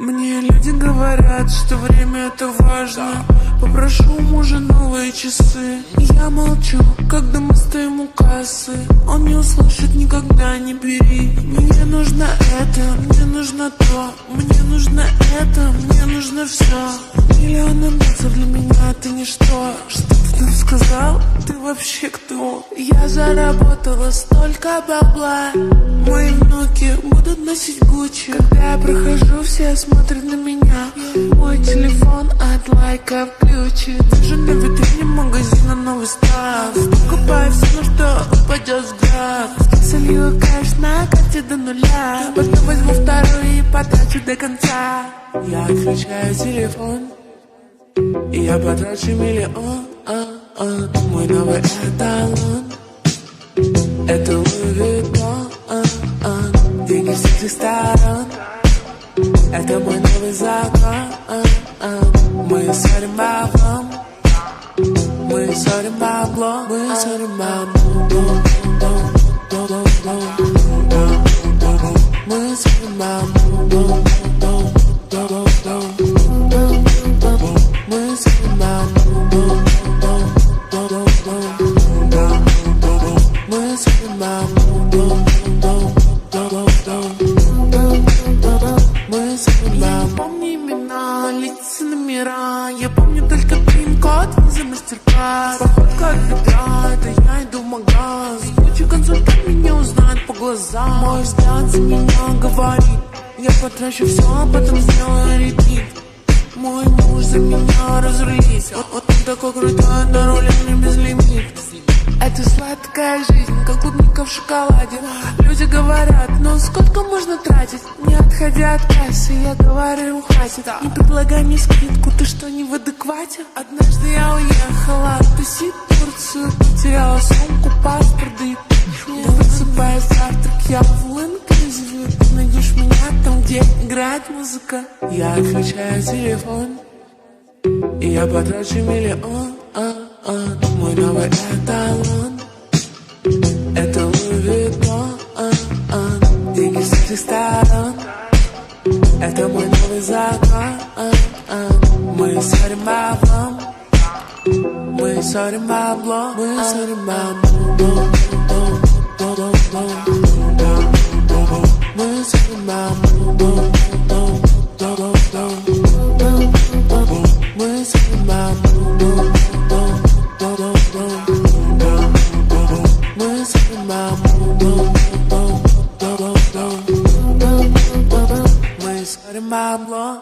Мне люди говорят, что время это важно. Попрошу у мужа новые часы. Я молчу, когда мы стоим у кассы. Он не услышит никогда, не бери. Мне нужно это, мне нужно то. Мне нужно это, мне нужно все. Миллионы баксов для меня это ничто. Что ты там сказал? Ты вообще кто? Я заработала столько бабла. Мои внуки будут носить Гуччи. Когда я прохожу, все смотрят на меня. Мой телефон от лайка включен. Даже на витрине магазина новый став. Покупаю все, на что упадет взгляд. Солью кэш на карте до нуля. Потом возьму вторую и потрачу до конца. Я отключаю телефон и я потрачу миллион. Мой новый эталон — это Луи Виттон. Деньги с этих сторон — это мой новый закон. Мы ссорим баблом, мы ссорим баблом, мы ссорим баблом. Мы ссорим баблом. Мы ссорим баблом. Мы ссорим баблом. Я помню имена, лица, номера. Я помню только пин-код, виза, мастер-класс. Походка от бедра, это я иду в магаз. Куча консультант меня узнает по глазам. Мой взгляд за меня говорит: я потрачу все, а потом сделаю репит. Мой муж за меня разрулит. Вот он такой крутой, на руле мне безлимит. Это сладкая жизнь, как клубника в шоколаде. Люди говорят: ну сколько можно тратить? Не отходя от кассы, я говорю: хватит. Не предлагай мне скидку, ты что, не в адеквате? Однажды я уехала тусить в Турцию. Потеряла сумку, паспорт, да и не высыпая завтрак. Я в инклюзиве. Ты найдешь меня там, где играет музыка. Я отключаю телефон и я потрачу миллион. Мой новый эталон — это Луи Виттон. Деньги с этих сторон — это мой новый закон. Мы ссорим баблом, мы ссорим баблом, мы ссорим баблом. Мы ссорим баблом. Мы ссорим баблом. Мы ссорим баблом. Мы ссорим баблом.